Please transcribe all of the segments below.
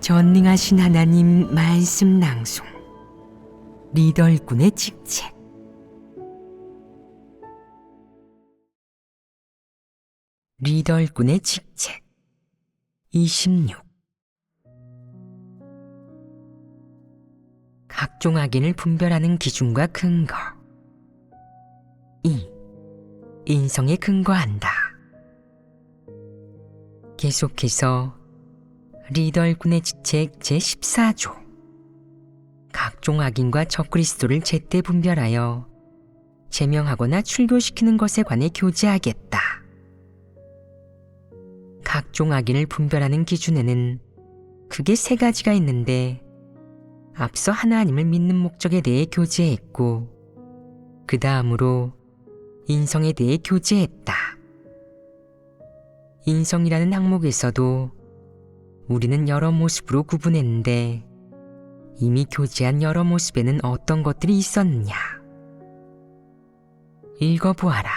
전능하신 하나님 말씀 낭송 리더 일꾼의 직책. 리더 일꾼의 직책 26. 각종 악인을 분별하는 기준과 근거. 2. 인성에 근거한다. 계속해서 리더 일꾼의 직책 제14조. 각종 악인과 적그리스도를 제때 분별하여 제명하거나 출교시키는 것에 관해 교제하겠다. 각종 악인을 분별하는 기준에는 크게 3가지가 있는데, 앞서 하나님을 믿는 목적에 대해 교제했고, 그 다음으로 인성에 대해 교제했다. 인성이라는 항목에서도 우리는 여러 모습으로 구분했는데, 이미 교제한 여러 모습에는 어떤 것들이 있었느냐? 읽어보아라.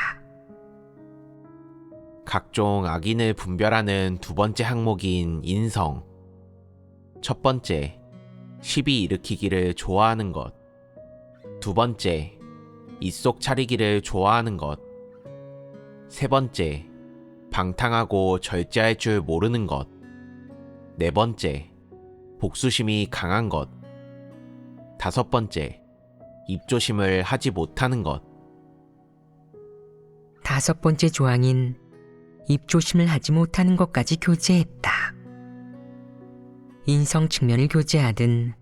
각종 악인을 분별하는 두 번째 항목인 인성. 첫 번째, 시비 일으키기를 좋아하는 것. 두 번째, 입속 차리기를 좋아하는 것. 세 번째, 방탕하고 절제할 줄 모르는 것. 네 번째, 복수심이 강한 것. 다섯 번째, 입조심을 하지 못하는 것. 5번째 조항인 입조심을 하지 못하는 것까지 교제했다. 인성 측면을 교제하든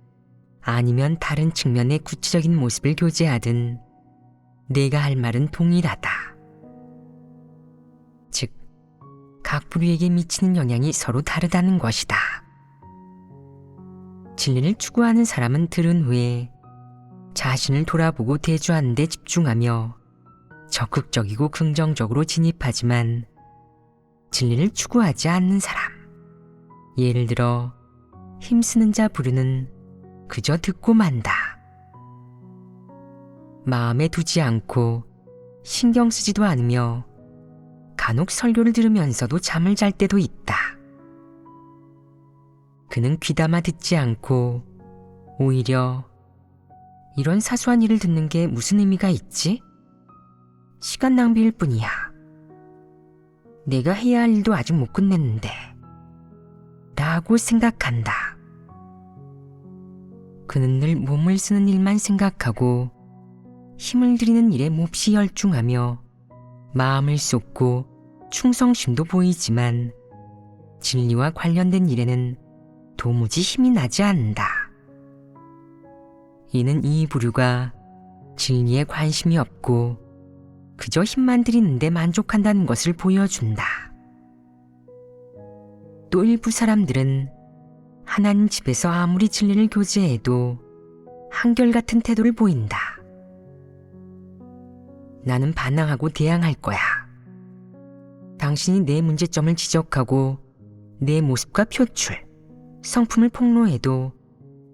아니면 다른 측면의 구체적인 모습을 교제하든 내가 할 말은 동일하다. 즉, 각 부류에게 미치는 영향이 서로 다르다는 것이다. 진리를 추구하는 사람은 들은 후에 자신을 돌아보고 대조하는 데 집중하며 적극적이고 긍정적으로 진입하지만, 진리를 추구하지 않는 사람, 예를 들어 힘쓰는 자 부류는 그저 듣고 만다. 마음에 두지 않고 신경 쓰지도 않으며 간혹 설교를 들으면서도 잠을 잘 때도 있다. 그는 귀담아 듣지 않고 오히려 이런 사소한 일을 듣는 게 무슨 의미가 있지? 시간 낭비일 뿐이야. 내가 해야 할 일도 아직 못 끝냈는데 라고 생각한다. 그는 늘 몸을 쓰는 일만 생각하고 힘을 들이는 일에 몹시 열중하며 마음을 쏟고 충성심도 보이지만 진리와 관련된 일에는 도무지 힘이 나지 않는다. 이는 이 부류가 진리에 관심이 없고 그저 힘만 들이는데 만족한다는 것을 보여준다. 또 일부 사람들은 하나님 집에서 아무리 진리를 교제해도 한결같은 태도를 보인다. 나는 반항하고 대항할 거야. 당신이 내 문제점을 지적하고 내 모습과 표출, 성품을 폭로해도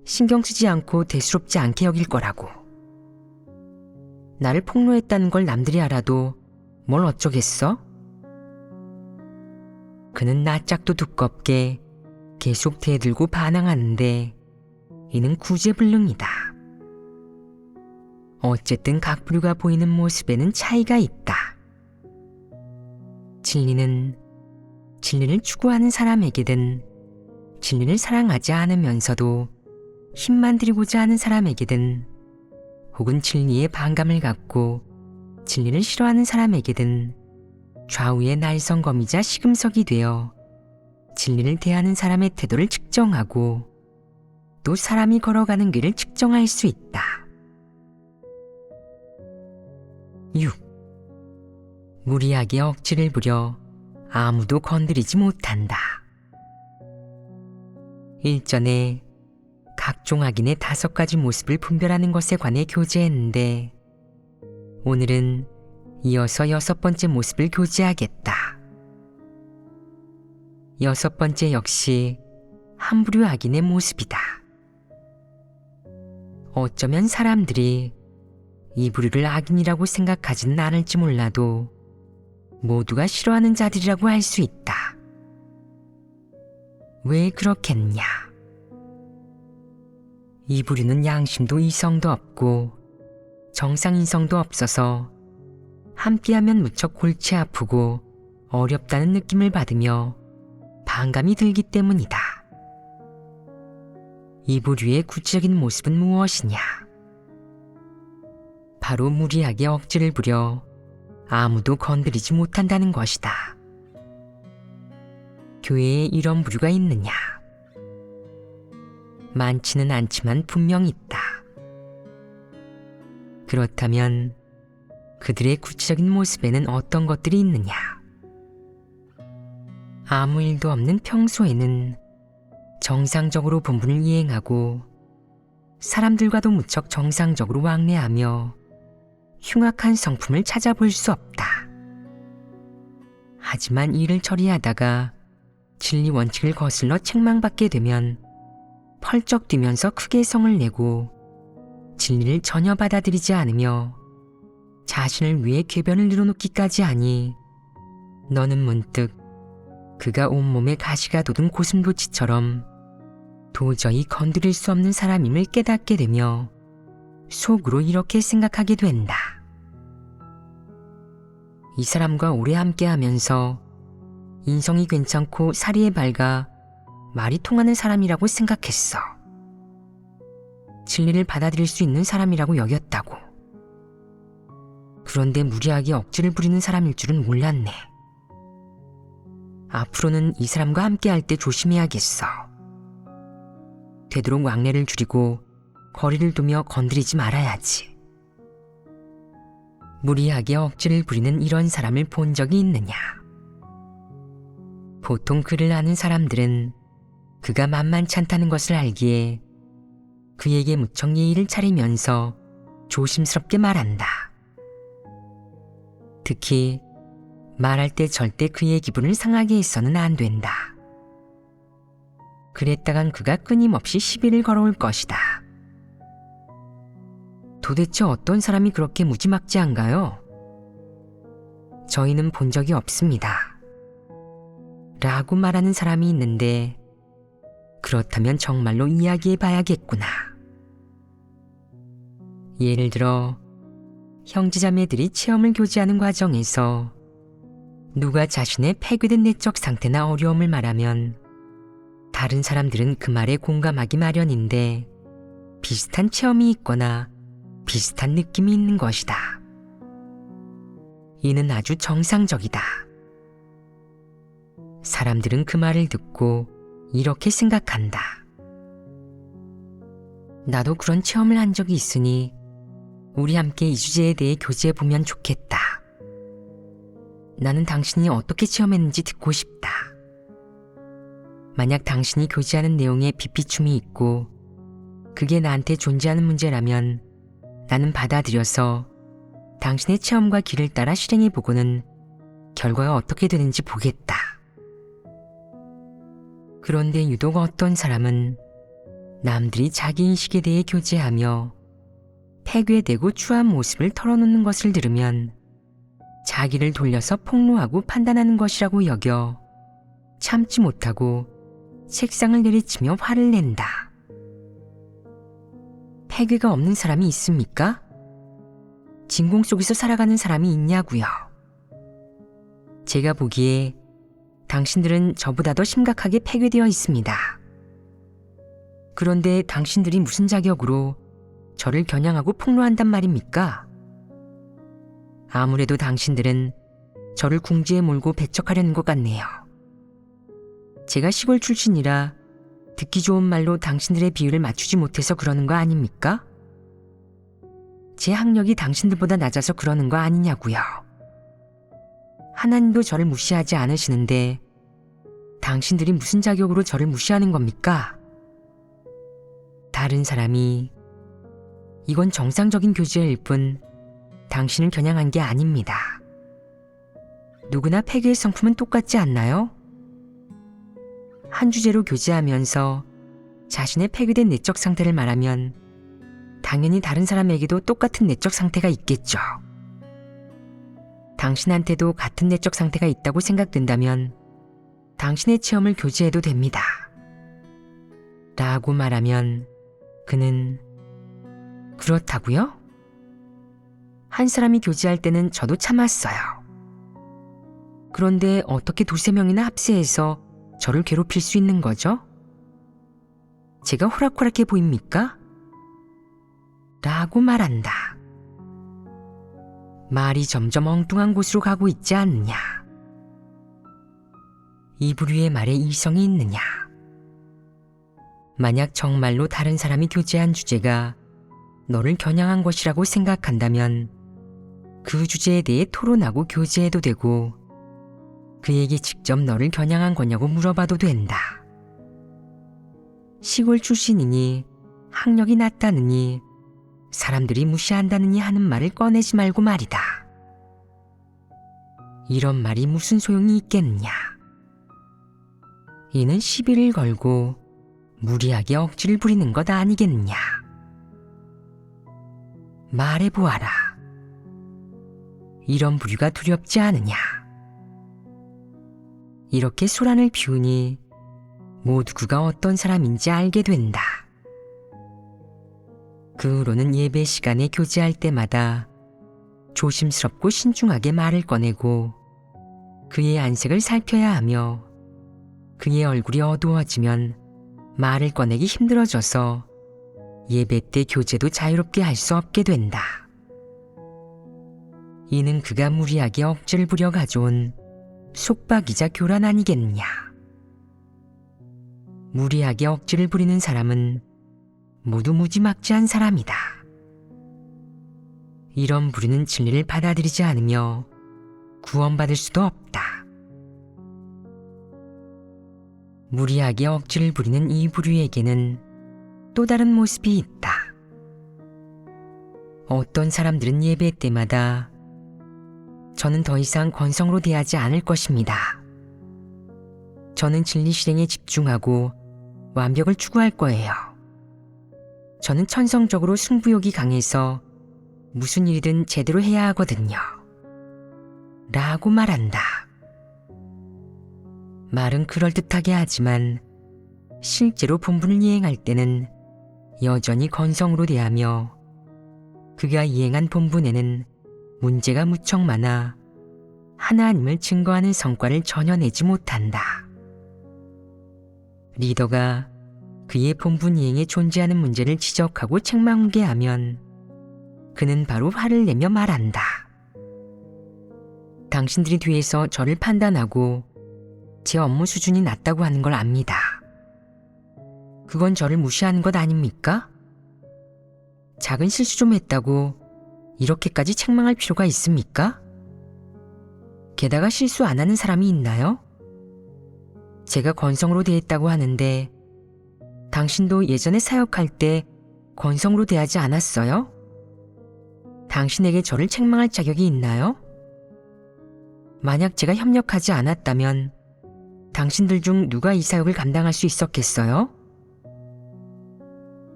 신경 쓰지 않고 대수롭지 않게 여길 거라고. 나를 폭로했다는 걸 남들이 알아도 뭘 어쩌겠어? 그는 낯짝도 두껍게 계속 대들고 반항하는데, 이는 구제불능이다. 어쨌든 각 부류가 보이는 모습에는 차이가 있다. 진리는 진리를 추구하는 사람에게든 진리를 사랑하지 않으면서도 힘만 들이고자 하는 사람에게든, 혹은 진리에 반감을 갖고 진리를 싫어하는 사람에게든 좌우의 날성검이자 시금석이 되어 진리를 대하는 사람의 태도를 측정하고 또 사람이 걸어가는 길을 측정할 수 있다. 6. 무리하게 억지를 부려 아무도 건드리지 못한다. 일전에 각종 악인의 5가지 모습을 분별하는 것에 관해 교제했는데, 오늘은 이어서 6번째 모습을 교제하겠다. 6번째 역시 한 부류 악인의 모습이다. 어쩌면 사람들이 이 부류를 악인이라고 생각하지는 않을지 몰라도 모두가 싫어하는 자들이라고 할 수 있다. 왜 그렇겠냐? 이 부류는 양심도 이성도 없고 정상인성도 없어서 함께하면 무척 골치 아프고 어렵다는 느낌을 받으며 반감이 들기 때문이다. 이 부류의 구체적인 모습은 무엇이냐? 바로 무리하게 억지를 부려 아무도 건드리지 못한다는 것이다. 교회에 이런 부류가 있느냐? 많지는 않지만 분명 있다. 그렇다면 그들의 구체적인 모습에는 어떤 것들이 있느냐? 아무 일도 없는 평소에는 정상적으로 본분을 이행하고 사람들과도 무척 정상적으로 왕래하며 흉악한 성품을 찾아볼 수 없다. 하지만 일을 처리하다가 진리 원칙을 거슬러 책망받게 되면 펄쩍 뛰면서 크게 성을 내고 진리를 전혀 받아들이지 않으며 자신을 위해 궤변을 늘어놓기까지 하니 너는 문득 그가 온몸에 가시가 돋은 고슴도치처럼 도저히 건드릴 수 없는 사람임을 깨닫게 되며 속으로 이렇게 생각하게 된다. 이 사람과 오래 함께하면서 인성이 괜찮고 사리에 밝아 말이 통하는 사람이라고 생각했어. 진리를 받아들일 수 있는 사람이라고 여겼다고. 그런데 무리하게 억지를 부리는 사람일 줄은 몰랐네. 앞으로는 이 사람과 함께할 때 조심해야겠어. 되도록 왕래를 줄이고 거리를 두며 건드리지 말아야지. 무리하게 억지를 부리는 이런 사람을 본 적이 있느냐? 보통 그를 아는 사람들은 그가 만만치 않다는 것을 알기에 그에게 무척 예의를 차리면서 조심스럽게 말한다. 특히 말할 때 절대 그의 기분을 상하게 해서는 안 된다. 그랬다간 그가 끊임없이 시비를 걸어올 것이다. 도대체 어떤 사람이 그렇게 무지막지한가요? 저희는 본 적이 없습니다. 라고 말하는 사람이 있는데 그렇다면 정말로 이야기해 봐야겠구나. 예를 들어 형제자매들이 체험을 교제하는 과정에서 누가 자신의 폐괴된 내적 상태나 어려움을 말하면 다른 사람들은 그 말에 공감하기 마련인데 비슷한 체험이 있거나 비슷한 느낌이 있는 것이다. 이는 아주 정상적이다. 사람들은 그 말을 듣고 이렇게 생각한다. 나도 그런 체험을 한 적이 있으니 우리 함께 이 주제에 대해 교제해보면 좋겠다. 나는 당신이 어떻게 체험했는지 듣고 싶다. 만약 당신이 교제하는 내용에 비피춤이 있고 그게 나한테 존재하는 문제라면 나는 받아들여서 당신의 체험과 길을 따라 실행해보고는 결과가 어떻게 되는지 보겠다. 그런데 유독 어떤 사람은 남들이 자기 인식에 대해 교제하며 폐괴되고 추한 모습을 털어놓는 것을 들으면 자기를 돌려서 폭로하고 판단하는 것이라고 여겨 참지 못하고 책상을 내리치며 화를 낸다. 폐괴가 없는 사람이 있습니까? 진공 속에서 살아가는 사람이 있냐고요. 제가 보기에 당신들은 저보다 더 심각하게 폐괴되어 있습니다. 그런데 당신들이 무슨 자격으로 저를 겨냥하고 폭로한단 말입니까? 아무래도 당신들은 저를 궁지에 몰고 배척하려는 것 같네요. 제가 시골 출신이라 듣기 좋은 말로 당신들의 비율을 맞추지 못해서 그러는 거 아닙니까? 제 학력이 당신들보다 낮아서 그러는 거 아니냐고요. 하나님도 저를 무시하지 않으시는데 당신들이 무슨 자격으로 저를 무시하는 겁니까? 다른 사람이 이건 정상적인 교제일 뿐 당신을 겨냥한 게 아닙니다. 누구나 폐괴의 성품은 똑같지 않나요? 한 주제로 교제하면서 자신의 폐괴된 내적 상태를 말하면 당연히 다른 사람에게도 똑같은 내적 상태가 있겠죠. 당신한테도 같은 내적 상태가 있다고 생각된다면 당신의 체험을 교제해도 됩니다. 라고 말하면 그는 그렇다고요? 한 사람이 교제할 때는 저도 참았어요. 그런데 어떻게 두세 명이나 합세해서 저를 괴롭힐 수 있는 거죠? 제가 호락호락해 보입니까? 라고 말한다. 말이 점점 엉뚱한 곳으로 가고 있지 않느냐. 이 부류의 말에 이성이 있느냐. 만약 정말로 다른 사람이 교제한 주제가 너를 겨냥한 것이라고 생각한다면 그 주제에 대해 토론하고 교제해도 되고 그에게 직접 너를 겨냥한 거냐고 물어봐도 된다. 시골 출신이니 학력이 낮다느니 사람들이 무시한다느니 하는 말을 꺼내지 말고 말이다. 이런 말이 무슨 소용이 있겠느냐. 이는 시비를 걸고 무리하게 억지를 부리는 것 아니겠느냐. 말해보아라. 이런 부류가 두렵지 않으냐. 이렇게 소란을 피우니 모두 그가 어떤 사람인지 알게 된다. 그 후로는 예배 시간에 교제할 때마다 조심스럽고 신중하게 말을 꺼내고 그의 안색을 살펴야 하며 그의 얼굴이 어두워지면 말을 꺼내기 힘들어져서 예배 때 교제도 자유롭게 할 수 없게 된다. 이는 그가 무리하게 억지를 부려 가져온 속박이자 교란 아니겠느냐. 무리하게 억지를 부리는 사람은 모두 무지막지한 사람이다. 이런 부류는 진리를 받아들이지 않으며 구원받을 수도 없다. 무리하게 억지를 부리는 이 부류에게는 또 다른 모습이 있다. 어떤 사람들은 예배 때마다 저는 더 이상 건성으로 대하지 않을 것입니다. 저는 진리 실행에 집중하고 완벽을 추구할 거예요. 저는 천성적으로 승부욕이 강해서 무슨 일이든 제대로 해야 하거든요. 라고 말한다. 말은 그럴듯하게 하지만 실제로 본분을 이행할 때는 여전히 건성으로 대하며 그가 이행한 본분에는 문제가 무척 많아 하나님을 증거하는 성과를 전혀 내지 못한다. 리더가 그의 본분 이행에 존재하는 문제를 지적하고 책망하면 그는 바로 화를 내며 말한다. 당신들이 뒤에서 저를 판단하고 제 업무 수준이 낮다고 하는 걸 압니다. 그건 저를 무시하는 것 아닙니까? 작은 실수 좀 했다고 이렇게까지 책망할 필요가 있습니까? 게다가 실수 안 하는 사람이 있나요? 제가 건성으로 대했다고 하는데 당신도 예전에 사역할 때 건성으로 대하지 않았어요? 당신에게 저를 책망할 자격이 있나요? 만약 제가 협력하지 않았다면 당신들 중 누가 이 사역을 감당할 수 있었겠어요?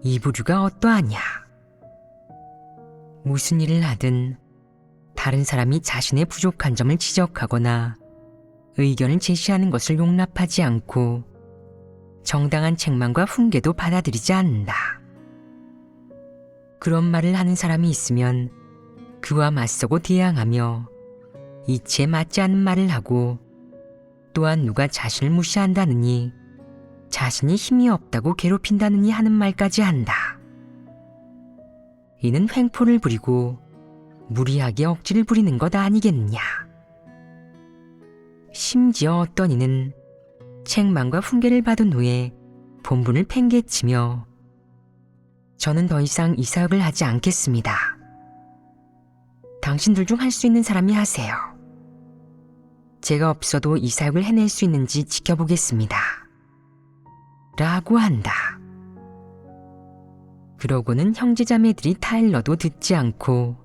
이 부류가 어떠하냐? 무슨 일을 하든 다른 사람이 자신의 부족한 점을 지적하거나 의견을 제시하는 것을 용납하지 않고 정당한 책망과 훈계도 받아들이지 않는다. 그런 말을 하는 사람이 있으면 그와 맞서고 대항하며 이치에 맞지 않는 말을 하고 또한 누가 자신을 무시한다느니 자신이 힘이 없다고 괴롭힌다느니 하는 말까지 한다. 이는 횡포를 부리고 무리하게 억지를 부리는 것 아니겠느냐. 심지어 어떤 이는 책망과 훈계를 받은 후에 본분을 팽개치며 저는 더 이상 이 사역을 하지 않겠습니다. 당신들 중 할 수 있는 사람이 하세요. 제가 없어도 이 사역을 해낼 수 있는지 지켜보겠습니다. 라고 한다. 그러고는 형제자매들이 타일러도 듣지 않고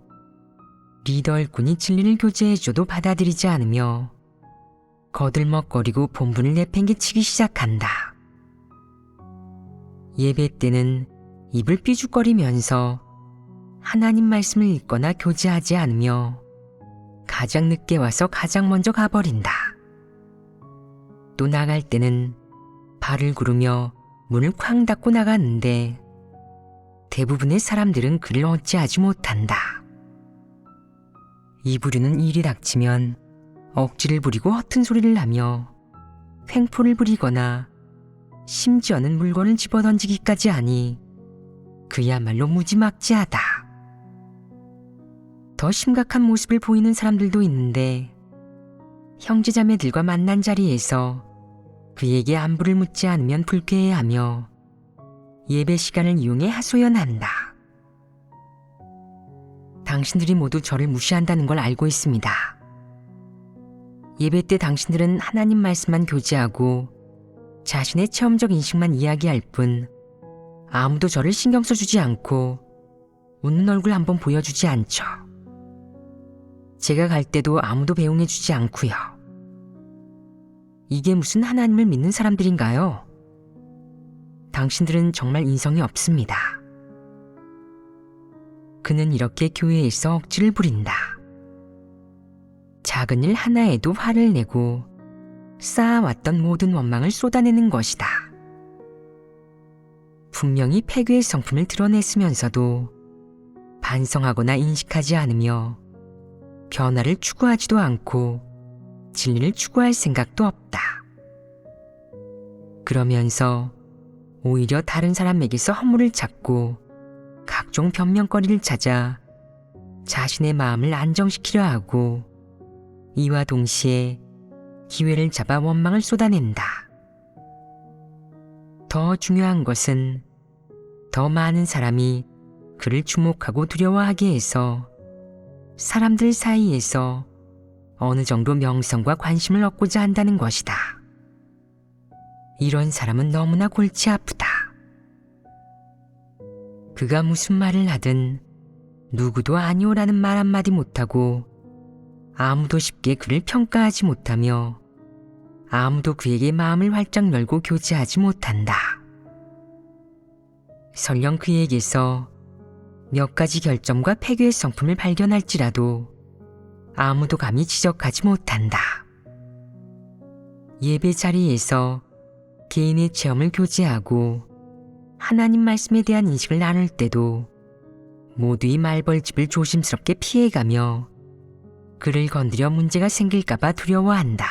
리더 일꾼이 진리를 교제해줘도 받아들이지 않으며 거들먹거리고 본분을 내팽개치기 시작한다. 예배 때는 입을 삐죽거리면서 하나님 말씀을 읽거나 교제하지 않으며 가장 늦게 와서 가장 먼저 가버린다. 또 나갈 때는 발을 구르며 문을 쾅 닫고 나가는데 대부분의 사람들은 그를 어찌하지 못한다. 이 부류는 일이 닥치면 억지를 부리고 허튼 소리를 하며 횡포를 부리거나 심지어는 물건을 집어던지기까지 하니 그야말로 무지막지하다. 더 심각한 모습을 보이는 사람들도 있는데 형제자매들과 만난 자리에서 그에게 안부를 묻지 않으면 불쾌해하며 예배 시간을 이용해 하소연한다. 당신들이 모두 저를 무시한다는 걸 알고 있습니다. 예배 때 당신들은 하나님 말씀만 교제하고 자신의 체험적 인식만 이야기할 뿐 아무도 저를 신경 써주지 않고 웃는 얼굴 한번 보여주지 않죠. 제가 갈 때도 아무도 배웅해주지 않고요. 이게 무슨 하나님을 믿는 사람들인가요? 당신들은 정말 인성이 없습니다. 그는 이렇게 교회에서 억지를 부린다. 작은 일 하나에도 화를 내고 쌓아왔던 모든 원망을 쏟아내는 것이다. 분명히 폐교의 성품을 드러냈으면서도 반성하거나 인식하지 않으며 변화를 추구하지도 않고 진리를 추구할 생각도 없다. 그러면서 오히려 다른 사람에게서 허물을 찾고 각종 변명거리를 찾아 자신의 마음을 안정시키려 하고 이와 동시에 기회를 잡아 원망을 쏟아낸다. 더 중요한 것은 더 많은 사람이 그를 주목하고 두려워하게 해서 사람들 사이에서 어느 정도 명성과 관심을 얻고자 한다는 것이다. 이런 사람은 너무나 골치 아프다. 그가 무슨 말을 하든 누구도 아니오라는 말 한마디 못하고 아무도 쉽게 그를 평가하지 못하며 아무도 그에게 마음을 활짝 열고 교제하지 못한다. 설령 그에게서 몇 가지 결점과 폐교의 성품을 발견할지라도 아무도 감히 지적하지 못한다. 예배 자리에서 개인의 체험을 교제하고 하나님 말씀에 대한 인식을 나눌 때도 모두의 말벌집을 조심스럽게 피해가며 그를 건드려 문제가 생길까봐 두려워한다.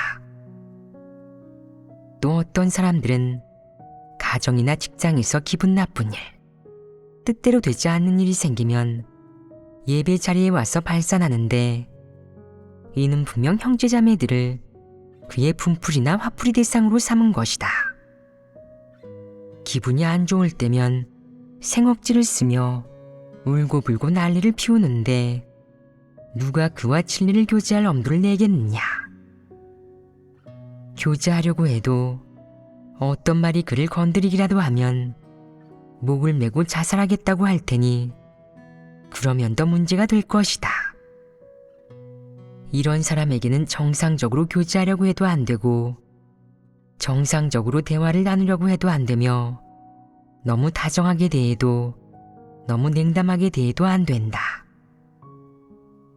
또 어떤 사람들은 가정이나 직장에서 기분 나쁜 일, 뜻대로 되지 않는 일이 생기면 예배 자리에 와서 발산하는데 이는 분명 형제자매들을 그의 분풀이나 화풀이 대상으로 삼은 것이다. 기분이 안 좋을 때면 생억지를 쓰며 울고불고 난리를 피우는데 누가 그와 진리를 교제할 엄두를 내겠느냐. 교제하려고 해도 어떤 말이 그를 건드리기라도 하면 목을 메고 자살하겠다고 할 테니 그러면 더 문제가 될 것이다. 이런 사람에게는 정상적으로 교제하려고 해도 안 되고 정상적으로 대화를 나누려고 해도 안 되며 너무 다정하게 대해도 너무 냉담하게 대해도 안 된다.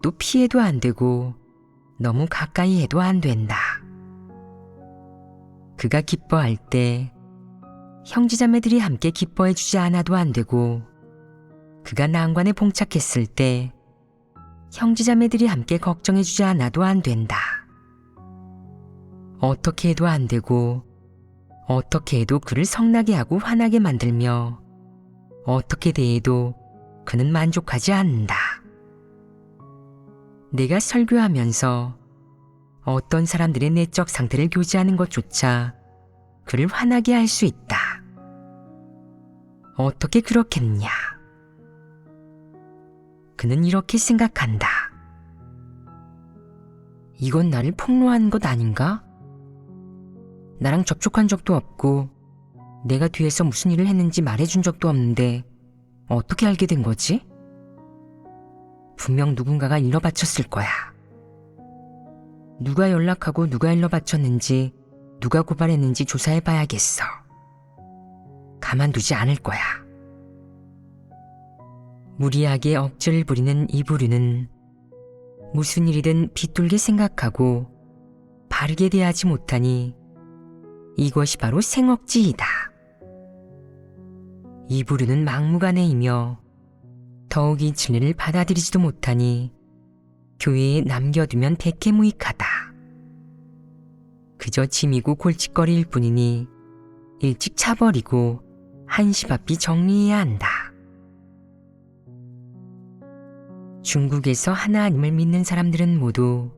또 피해도 안 되고 너무 가까이 해도 안 된다. 그가 기뻐할 때 형제자매들이 함께 기뻐해 주지 않아도 안 되고 그가 난관에 봉착했을 때 형제자매들이 함께 걱정해 주지 않아도 안 된다. 어떻게 해도 안 되고 어떻게 해도 그를 성나게 하고 화나게 만들며 어떻게 대해도 그는 만족하지 않는다. 내가 설교하면서 어떤 사람들의 내적 상태를 교제하는 것조차 그를 화나게 할 수 있다. 어떻게 그렇겠냐? 그는 이렇게 생각한다. 이건 나를 폭로하는 것 아닌가? 나랑 접촉한 적도 없고 내가 뒤에서 무슨 일을 했는지 말해준 적도 없는데 어떻게 알게 된 거지? 분명 누군가가 일러 바쳤을 거야. 누가 연락하고 누가 일러 바쳤는지 누가 고발했는지 조사해봐야겠어. 가만두지 않을 거야. 무리하게 억지를 부리는 이 부류는 무슨 일이든 비뚤게 생각하고 바르게 대하지 못하니 이것이 바로 생억지이다. 이 부류는 막무가내이며 더욱 이 진리를 받아들이지도 못하니 교회에 남겨두면 백해무익하다. 그저 짐이고 골칫거리일 뿐이니 일찍 차버리고 한시바삐 정리해야 한다. 중국에서 하나님을 믿는 사람들은 모두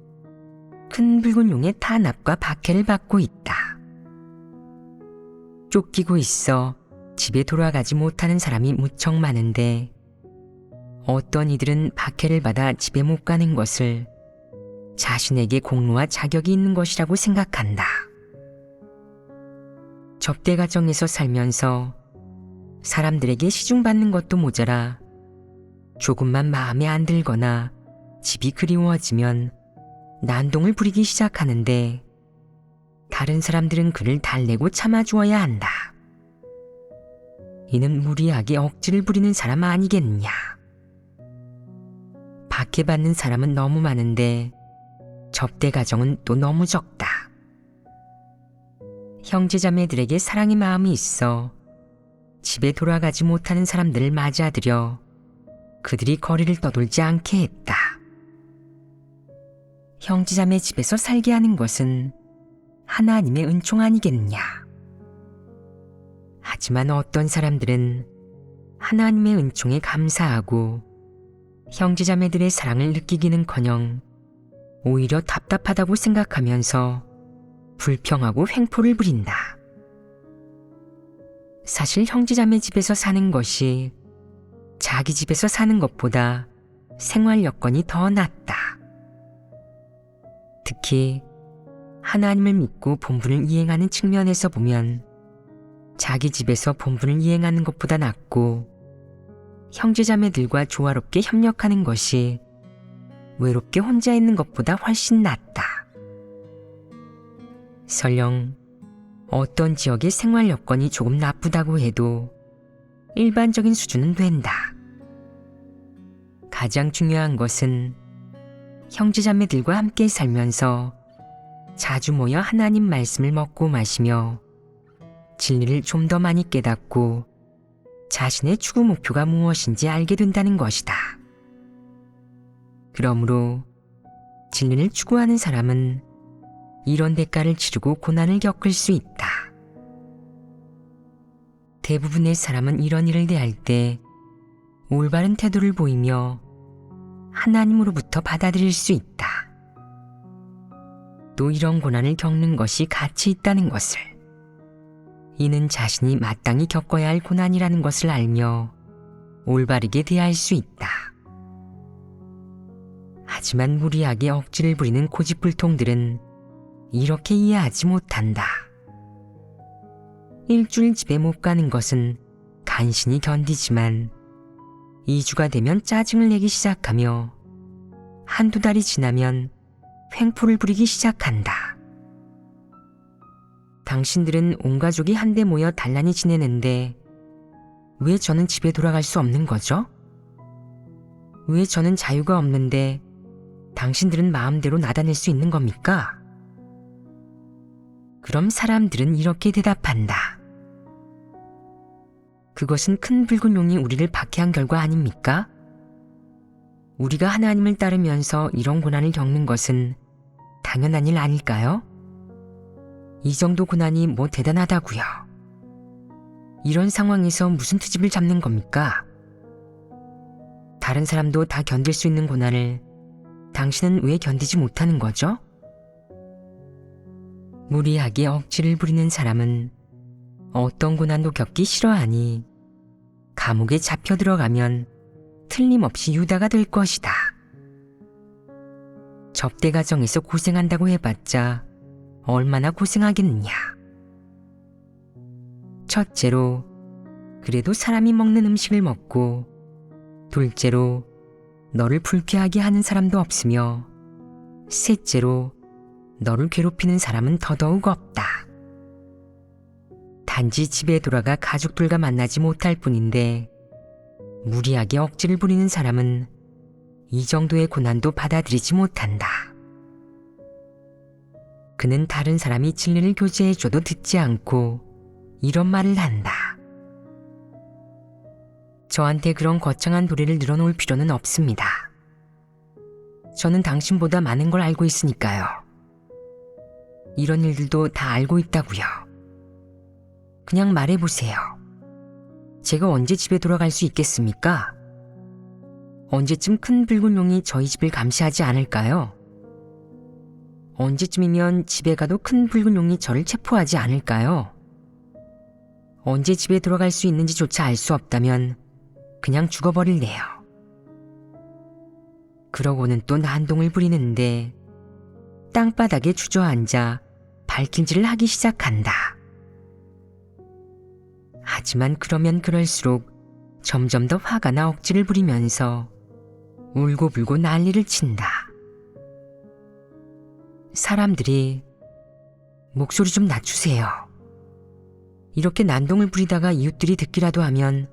큰 붉은 용의 탄압과 박해를 받고 있다. 쫓기고 있어 집에 돌아가지 못하는 사람이 무척 많은데 어떤 이들은 박해를 받아 집에 못 가는 것을 자신에게 공로와 자격이 있는 것이라고 생각한다. 접대 가정에서 살면서 사람들에게 시중받는 것도 모자라 조금만 마음에 안 들거나 집이 그리워지면 난동을 부리기 시작하는데 다른 사람들은 그를 달래고 참아주어야 한다. 이는 무리하게 억지를 부리는 사람 아니겠느냐. 박해받는 사람은 너무 많은데 접대 가정은 또 너무 적다. 형제자매들에게 사랑의 마음이 있어 집에 돌아가지 못하는 사람들을 맞아들여 그들이 거리를 떠돌지 않게 했다. 형제자매 집에서 살게 하는 것은 하나님의 은총 아니겠느냐. 하지만 어떤 사람들은 하나님의 은총에 감사하고 형제자매들의 사랑을 느끼기는커녕 오히려 답답하다고 생각하면서 불평하고 횡포를 부린다. 사실 형제자매 집에서 사는 것이 자기 집에서 사는 것보다 생활 여건이 더 낫다. 특히 하나님을 믿고 본분을 이행하는 측면에서 보면 자기 집에서 본분을 이행하는 것보다 낫고 형제자매들과 조화롭게 협력하는 것이 외롭게 혼자 있는 것보다 훨씬 낫다. 설령 어떤 지역의 생활 여건이 조금 나쁘다고 해도 일반적인 수준은 된다. 가장 중요한 것은 형제자매들과 함께 살면서 자주 모여 하나님 말씀을 먹고 마시며 진리를 좀 더 많이 깨닫고 자신의 추구 목표가 무엇인지 알게 된다는 것이다. 그러므로 진리를 추구하는 사람은 이런 대가를 치르고 고난을 겪을 수 있다. 대부분의 사람은 이런 일을 대할 때 올바른 태도를 보이며 하나님으로부터 받아들일 수 있다. 또 이런 고난을 겪는 것이 가치 있다는 것을, 이는 자신이 마땅히 겪어야 할 고난이라는 것을 알며 올바르게 대할 수 있다. 하지만 무리하게 억지를 부리는 고집불통들은 이렇게 이해하지 못한다. 일주일 집에 못 가는 것은 간신히 견디지만 2주가 되면 짜증을 내기 시작하며 한두 달이 지나면 횡포를 부리기 시작한다. 당신들은 온 가족이 한데 모여 단란히 지내는데 왜 저는 집에 돌아갈 수 없는 거죠? 왜 저는 자유가 없는데 당신들은 마음대로 나다닐 수 있는 겁니까? 그럼 사람들은 이렇게 대답한다. 그것은 큰 붉은 용이 우리를 박해한 결과 아닙니까? 우리가 하나님을 따르면서 이런 고난을 겪는 것은 당연한 일 아닐까요? 이 정도 고난이 뭐 대단하다고요. 이런 상황에서 무슨 트집을 잡는 겁니까? 다른 사람도 다 견딜 수 있는 고난을 당신은 왜 견디지 못하는 거죠? 무리하게 억지를 부리는 사람은 어떤 고난도 겪기 싫어하니 감옥에 잡혀 들어가면 틀림없이 유다가 될 것이다. 접대 가정에서 고생한다고 해봤자 얼마나 고생하겠느냐. 첫째로, 그래도 사람이 먹는 음식을 먹고, 둘째로, 너를 불쾌하게 하는 사람도 없으며, 셋째로, 너를 괴롭히는 사람은 더더욱 없다. 단지 집에 돌아가 가족들과 만나지 못할 뿐인데 무리하게 억지를 부리는 사람은 이 정도의 고난도 받아들이지 못한다. 그는 다른 사람이 진리를 교제해줘도 듣지 않고 이런 말을 한다. 저한테 그런 거창한 도리를 늘어놓을 필요는 없습니다. 저는 당신보다 많은 걸 알고 있으니까요. 이런 일들도 다 알고 있다고요. 그냥 말해보세요. 제가 언제 집에 돌아갈 수 있겠습니까? 언제쯤 큰 붉은 용이 저희 집을 감시하지 않을까요? 언제쯤이면 집에 가도 큰 붉은 용이 저를 체포하지 않을까요? 언제 집에 돌아갈 수 있는지조차 알 수 없다면 그냥 죽어버릴래요. 그러고는 또 난동을 부리는데 땅바닥에 주저앉아 발길질을 하기 시작한다. 하지만 그러면 그럴수록 점점 더 화가 나 억지를 부리면서 울고불고 난리를 친다. 사람들이 목소리 좀 낮추세요. 이렇게 난동을 부리다가 이웃들이 듣기라도 하면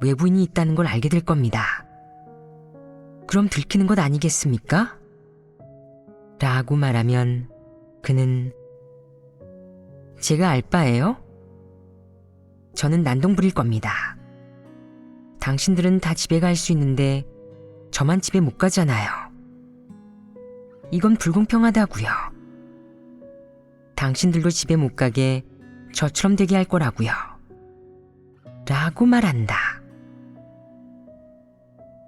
외부인이 있다는 걸 알게 될 겁니다. 그럼 들키는 것 아니겠습니까? 라고 말하면 그는 제가 알 바예요? 저는 난동 부릴 겁니다. 당신들은 다 집에 갈 수 있는데 저만 집에 못 가잖아요. 이건 불공평하다고요. 당신들도 집에 못 가게 저처럼 되게 할 거라고요. 라고 말한다.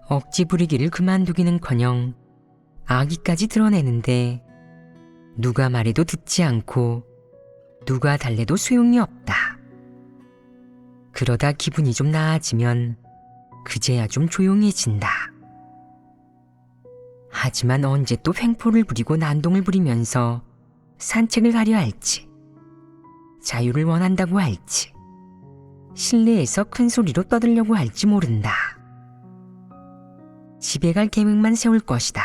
억지 부리기를 그만두기는커녕 악의까지 드러내는데 누가 말해도 듣지 않고 누가 달래도 소용이 없다. 그러다 기분이 좀 나아지면 그제야 좀 조용해진다. 하지만 언제 또 횡포를 부리고 난동을 부리면서 산책을 가려 할지, 자유를 원한다고 할지, 실내에서 큰 소리로 떠들려고 할지 모른다. 집에 갈 계획만 세울 것이다.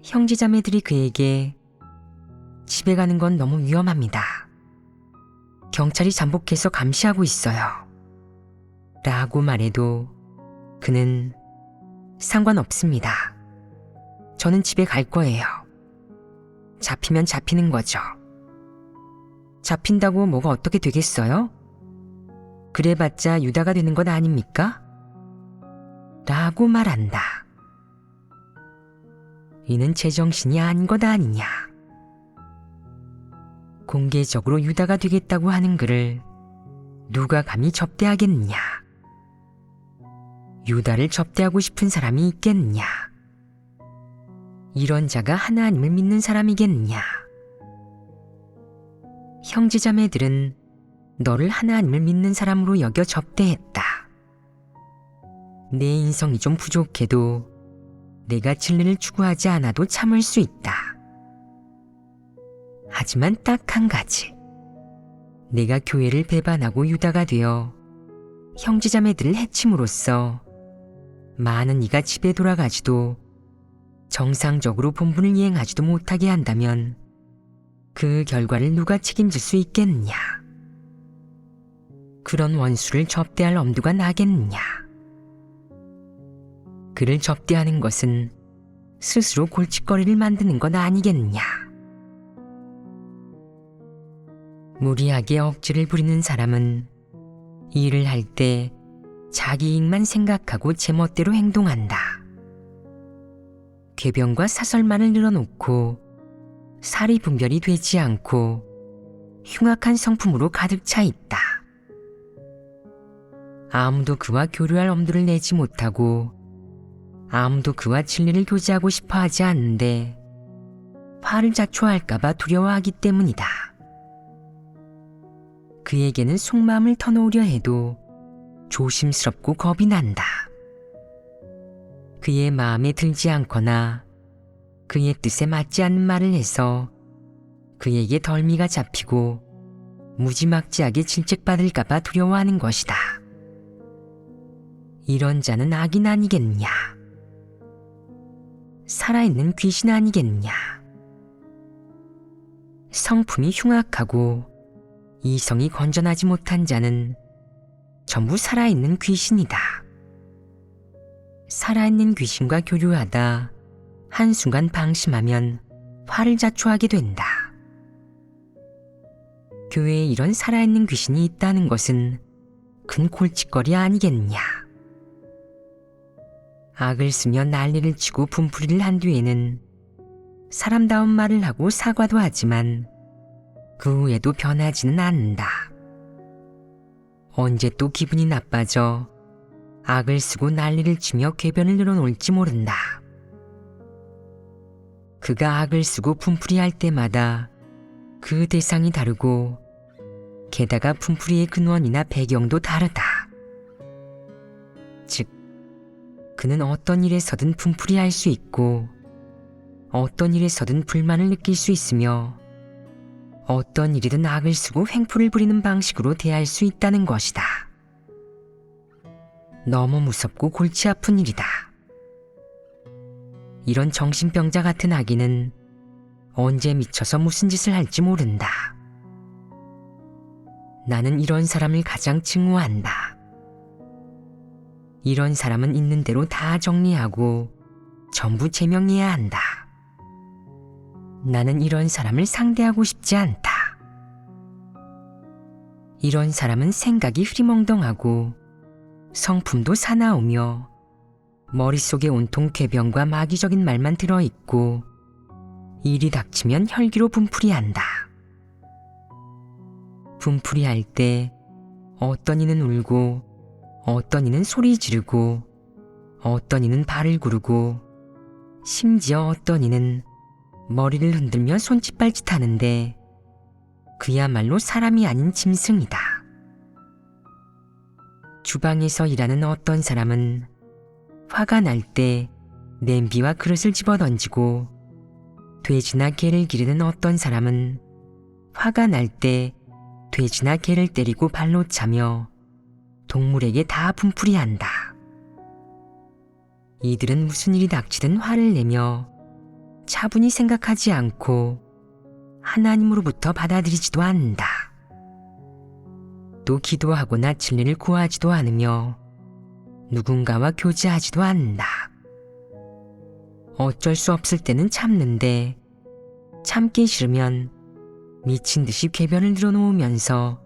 형제자매들이 그에게 집에 가는 건 너무 위험합니다. 경찰이 잠복해서 감시하고 있어요. 라고 말해도 그는 상관없습니다. 저는 집에 갈 거예요. 잡히면 잡히는 거죠. 잡힌다고 뭐가 어떻게 되겠어요? 그래봤자 유다가 되는 것 아닙니까? 라고 말한다. 이는 제정신이 아닌 것 아니냐. 공개적으로 유다가 되겠다고 하는 그를 누가 감히 접대하겠느냐. 유다를 접대하고 싶은 사람이 있겠느냐. 이런 자가 하나님을 믿는 사람이겠느냐. 형제자매들은 너를 하나님을 믿는 사람으로 여겨 접대했다. 내 인성이 좀 부족해도 내가 진리를 추구하지 않아도 참을 수 있다. 하지만 딱 한 가지. 내가 교회를 배반하고 유다가 되어 형제자매들을 해침으로써 많은 이가 집에 돌아가지도 정상적으로 본분을 이행하지도 못하게 한다면 그 결과를 누가 책임질 수 있겠느냐. 그런 원수를 접대할 엄두가 나겠느냐. 그를 접대하는 것은 스스로 골칫거리를 만드는 것 아니겠느냐. 무리하게 억지를 부리는 사람은 일을 할 때 자기 이익만 생각하고 제멋대로 행동한다. 궤변과 사설만을 늘어놓고 사리 분별이 되지 않고 흉악한 성품으로 가득 차 있다. 아무도 그와 교류할 엄두를 내지 못하고 아무도 그와 진리를 교제하고 싶어 하지 않는데 화를 자초할까봐 두려워하기 때문이다. 그에게는 속마음을 터놓으려 해도 조심스럽고 겁이 난다. 그의 마음에 들지 않거나 그의 뜻에 맞지 않는 말을 해서 그에게 덜미가 잡히고 무지막지하게 질책받을까봐 두려워하는 것이다. 이런 자는 악인 아니겠느냐. 살아있는 귀신 아니겠느냐. 성품이 흉악하고 이성이 건전하지 못한 자는 전부 살아있는 귀신이다. 살아있는 귀신과 교류하다 한순간 방심하면 화를 자초하게 된다. 교회에 이런 살아있는 귀신이 있다는 것은 큰 골칫거리 아니겠냐. 악을 쓰며 난리를 치고 분풀이를 한 뒤에는 사람다운 말을 하고 사과도 하지만 그 후에도 변하지는 않는다. 언제 또 기분이 나빠져 악을 쓰고 난리를 치며 궤변을 늘어놓을지 모른다. 그가 악을 쓰고 분풀이할 때마다 그 대상이 다르고 게다가 분풀이의 근원이나 배경도 다르다. 즉, 그는 어떤 일에서든 분풀이할 수 있고 어떤 일에서든 불만을 느낄 수 있으며 어떤 일이든 악을 쓰고 횡포를 부리는 방식으로 대할 수 있다는 것이다. 너무 무섭고 골치 아픈 일이다. 이런 정신병자 같은 아기는 언제 미쳐서 무슨 짓을 할지 모른다. 나는 이런 사람을 가장 증오한다. 이런 사람은 있는 대로 다 정리하고 전부 제명해야 한다. 나는 이런 사람을 상대하고 싶지 않다. 이런 사람은 생각이 흐리멍덩하고 성품도 사나우며 머릿속에 온통 궤변과 마귀적인 말만 들어있고 일이 닥치면 혈기로 분풀이한다. 분풀이할 때 어떤 이는 울고 어떤 이는 소리 지르고 어떤 이는 발을 구르고 심지어 어떤 이는 머리를 흔들며 손짓발짓 하는데 그야말로 사람이 아닌 짐승이다. 주방에서 일하는 어떤 사람은 화가 날 때 냄비와 그릇을 집어던지고 돼지나 개를 기르는 어떤 사람은 화가 날 때 돼지나 개를 때리고 발로 차며 동물에게 다 분풀이한다. 이들은 무슨 일이 닥치든 화를 내며 차분히 생각하지 않고 하나님으로부터 받아들이지도 않는다. 또 기도하거나 진리를 구하지도 않으며 누군가와 교제하지도 않는다. 어쩔 수 없을 때는 참는데 참기 싫으면 미친 듯이 궤변을 늘어놓으면서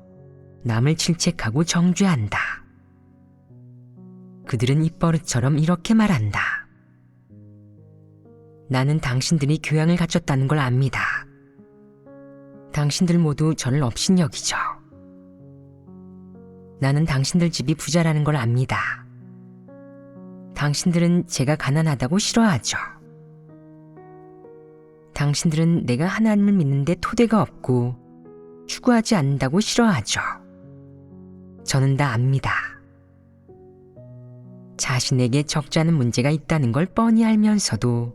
남을 질책하고 정죄한다. 그들은 입버릇처럼 이렇게 말한다. 나는 당신들이 교양을 갖췄다는 걸 압니다. 당신들 모두 저를 업신여기죠. 나는 당신들 집이 부자라는 걸 압니다. 당신들은 제가 가난하다고 싫어하죠. 당신들은 내가 하나님을 믿는데 토대가 없고 추구하지 않는다고 싫어하죠. 저는 다 압니다. 자신에게 적지 않은 문제가 있다는 걸 뻔히 알면서도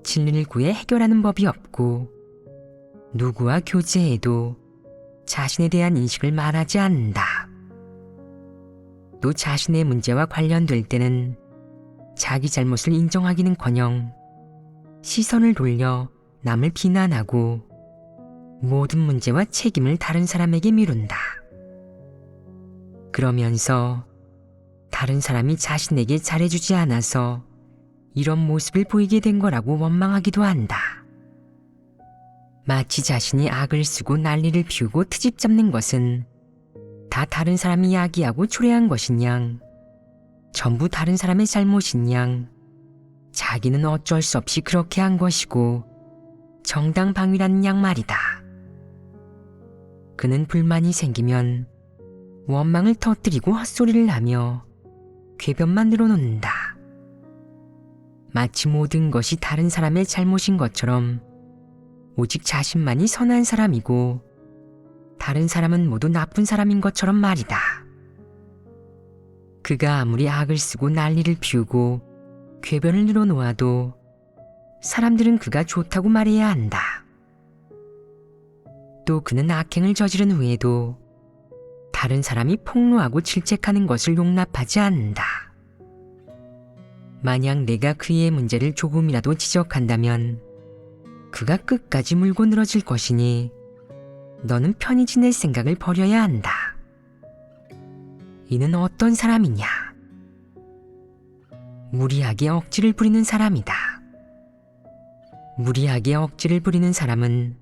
진리를 구해 해결하는 법이 없고 누구와 교제해도 자신에 대한 인식을 말하지 않는다. 또 자신의 문제와 관련될 때는 자기 잘못을 인정하기는커녕 시선을 돌려 남을 비난하고 모든 문제와 책임을 다른 사람에게 미룬다. 그러면서 다른 사람이 자신에게 잘해주지 않아서 이런 모습을 보이게 된 거라고 원망하기도 한다. 마치 자신이 악을 쓰고 난리를 피우고 트집 잡는 것은 다 다른 사람이 야기하고 초래한 것인 양, 전부 다른 사람의 잘못인 양, 자기는 어쩔 수 없이 그렇게 한 것이고 정당방위라는 양 말이다. 그는 불만이 생기면 원망을 터뜨리고 헛소리를 하며 궤변만 늘어놓는다. 마치 모든 것이 다른 사람의 잘못인 것처럼 오직 자신만이 선한 사람이고 다른 사람은 모두 나쁜 사람인 것처럼 말이다. 그가 아무리 악을 쓰고 난리를 피우고 궤변을 늘어놓아도 사람들은 그가 좋다고 말해야 한다. 또 그는 악행을 저지른 후에도 다른 사람이 폭로하고 질책하는 것을 용납하지 않는다. 만약 내가 그의 문제를 조금이라도 지적한다면 그가 끝까지 물고 늘어질 것이니 너는 편히 지낼 생각을 버려야 한다. 이는 어떤 사람이냐? 무리하게 억지를 부리는 사람이다. 무리하게 억지를 부리는 사람은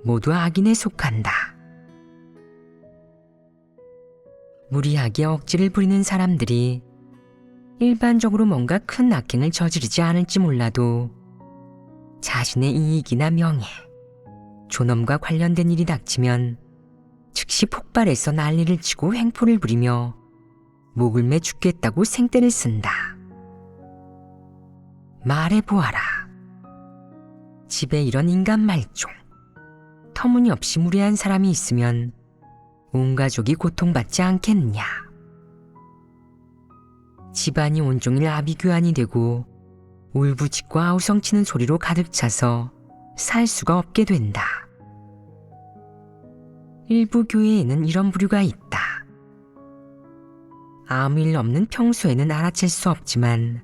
모두 악인에 속한다. 무리하게 억지를 부리는 사람들이 일반적으로 뭔가 큰 악행을 저지르지 않을지 몰라도 자신의 이익이나 명예, 존엄과 관련된 일이 닥치면 즉시 폭발해서 난리를 치고 횡포를 부리며 목을 매 죽겠다고 생떼를 쓴다. 말해보아라. 집에 이런 인간 말종, 터무니없이 무례한 사람이 있으면 온 가족이 고통받지 않겠느냐. 집안이 온종일 아비규환이 되고 울부짖고 아우성치는 소리로 가득 차서 살 수가 없게 된다. 일부 교회에는 이런 부류가 있다. 아무 일 없는 평소에는 알아챌 수 없지만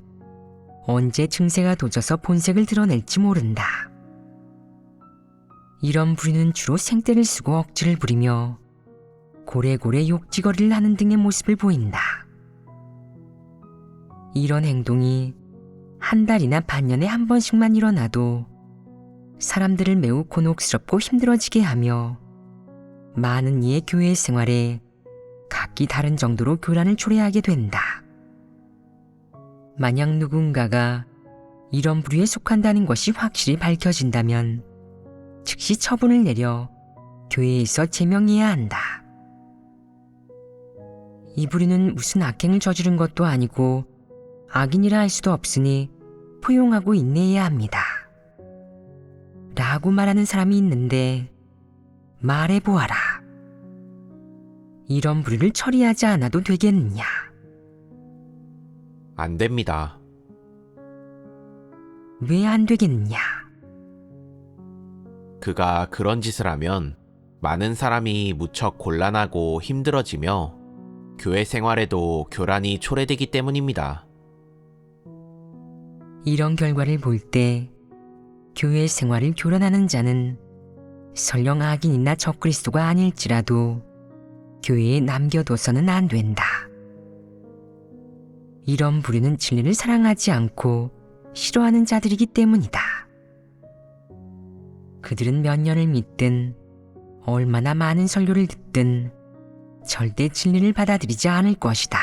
언제 증세가 도져서 본색을 드러낼지 모른다. 이런 부류는 주로 생떼를 쓰고 억지를 부리며 고래고래 욕지거리를 하는 등의 모습을 보인다. 이런 행동이 한 달이나 반년에 한 번씩만 일어나도 사람들을 매우 곤혹스럽고 힘들어지게 하며 많은 이의 교회 생활에 각기 다른 정도로 교란을 초래하게 된다. 만약 누군가가 이런 부류에 속한다는 것이 확실히 밝혀진다면 즉시 처분을 내려 교회에서 제명해야 한다. 이 부류는 무슨 악행을 저지른 것도 아니고 악인이라 할 수도 없으니 포용하고 인내해야 합니다. 라고 말하는 사람이 있는데 말해보아라. 이런 부류를 처리하지 않아도 되겠느냐? 안 됩니다. 왜 안 되겠느냐? 그가 그런 짓을 하면 많은 사람이 무척 곤란하고 힘들어지며 교회 생활에도 교란이 초래되기 때문입니다. 이런 결과를 볼 때 교회 생활을 교란하는 자는 설령 악인이나 적그리스도가 아닐지라도 교회에 남겨둬서는 안 된다. 이런 부류는 진리를 사랑하지 않고 싫어하는 자들이기 때문이다. 그들은 몇 년을 믿든 얼마나 많은 설교를 듣든 절대 진리를 받아들이지 않을 것이다.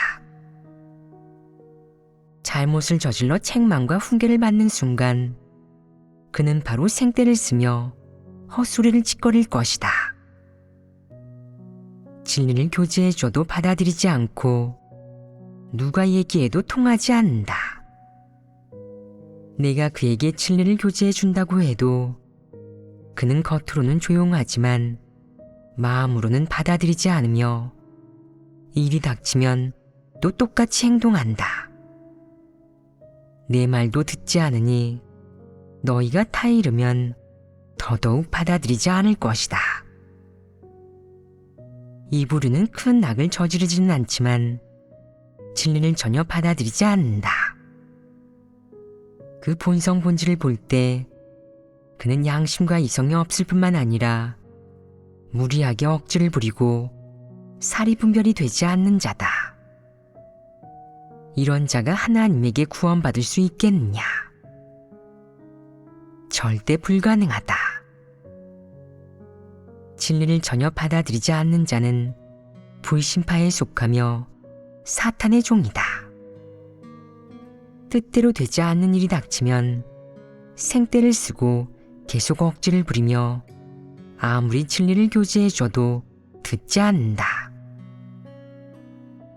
잘못을 저질러 책망과 훈계를 받는 순간 그는 바로 생떼를 쓰며 헛소리를 짓거릴 것이다. 진리를 교제해줘도 받아들이지 않고 누가 얘기해도 통하지 않는다. 내가 그에게 진리를 교제해준다고 해도 그는 겉으로는 조용하지만 마음으로는 받아들이지 않으며 일이 닥치면 또 똑같이 행동한다. 내 말도 듣지 않으니 너희가 타이르면 더더욱 받아들이지 않을 것이다. 이 부류는 큰 악을 저지르지는 않지만 진리를 전혀 받아들이지 않는다. 그 본성 본질을 볼 때 그는 양심과 이성이 없을 뿐만 아니라 무리하게 억지를 부리고 사리분별이 되지 않는 자다. 이런 자가 하나님에게 구원받을 수 있겠느냐? 절대 불가능하다. 진리를 전혀 받아들이지 않는 자는 불신파에 속하며 사탄의 종이다. 뜻대로 되지 않는 일이 닥치면 생떼를 쓰고 계속 억지를 부리며 아무리 진리를 교제해줘도 듣지 않는다.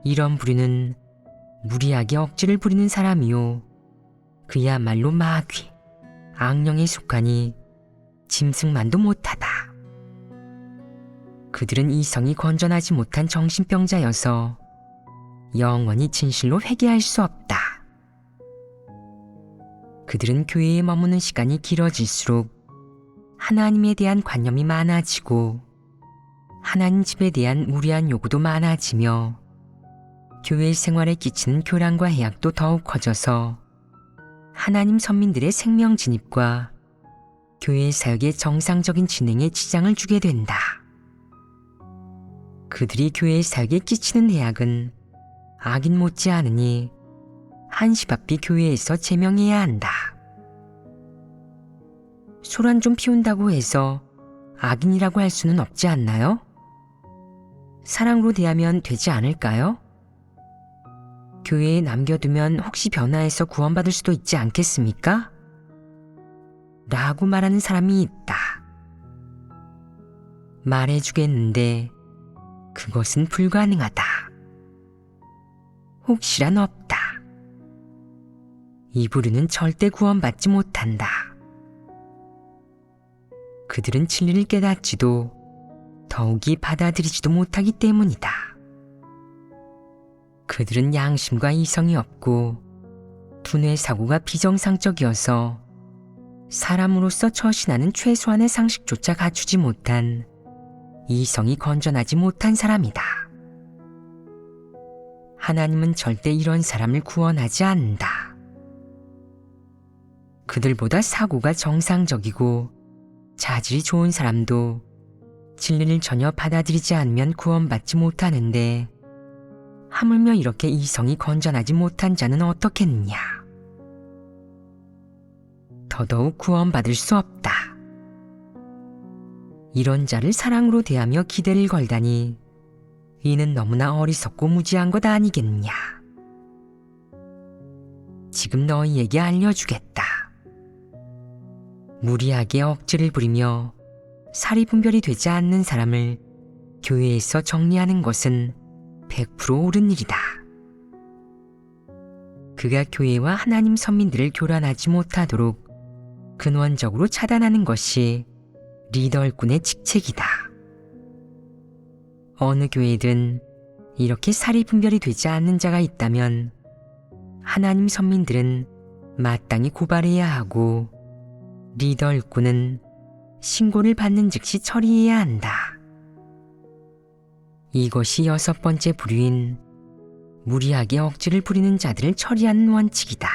이런 부류는 무리하게 억지를 부리는 사람이요 그야말로 마귀, 악령에 속하니 짐승만도 못하다. 그들은 이성이 건전하지 못한 정신병자여서 영원히 진실로 회개할 수 없다. 그들은 교회에 머무는 시간이 길어질수록 하나님에 대한 관념이 많아지고 하나님 집에 대한 무리한 요구도 많아지며 교회 생활에 끼치는 교란과 해악도 더욱 커져서 하나님 선민들의 생명 진입과 교회 사역의 정상적인 진행에 지장을 주게 된다. 그들이 교회 사역에 끼치는 해악은 악인 못지않으니 한시바삐 교회에서 제명해야 한다. 소란 좀 피운다고 해서 악인이라고 할 수는 없지 않나요? 사랑으로 대하면 되지 않을까요? 교회에 남겨두면 혹시 변화해서 구원받을 수도 있지 않겠습니까? 라고 말하는 사람이 있다. 말해주겠는데 그것은 불가능하다. 혹시란 없다. 이 부류는 절대 구원받지 못한다. 그들은 진리를 깨닫지도 더욱이 받아들이지도 못하기 때문이다. 그들은 양심과 이성이 없고 두뇌 사고가 비정상적이어서 사람으로서 처신하는 최소한의 상식조차 갖추지 못한 이성이 건전하지 못한 사람이다. 하나님은 절대 이런 사람을 구원하지 않는다. 그들보다 사고가 정상적이고 자질이 좋은 사람도 진리를 전혀 받아들이지 않으면 구원받지 못하는데 하물며 이렇게 이성이 건전하지 못한 자는 어떻겠느냐. 더더욱 구원받을 수 없다. 이런 자를 사랑으로 대하며 기대를 걸다니 이는 너무나 어리석고 무지한 것 아니겠느냐. 지금 너희에게 알려주겠다. 무리하게 억지를 부리며 사리분별이 되지 않는 사람을 교회에서 정리하는 것은 100% 옳은 일이다. 그가 교회와 하나님 선민들을 교란하지 못하도록 근원적으로 차단하는 것이 리더 일꾼의 직책이다. 어느 교회든 이렇게 사리분별이 되지 않는 자가 있다면 하나님 선민들은 마땅히 고발해야 하고 리더 일꾼은 신고를 받는 즉시 처리해야 한다. 이것이 6번째 부류인 무리하게 억지를 부리는 자들을 처리하는 원칙이다.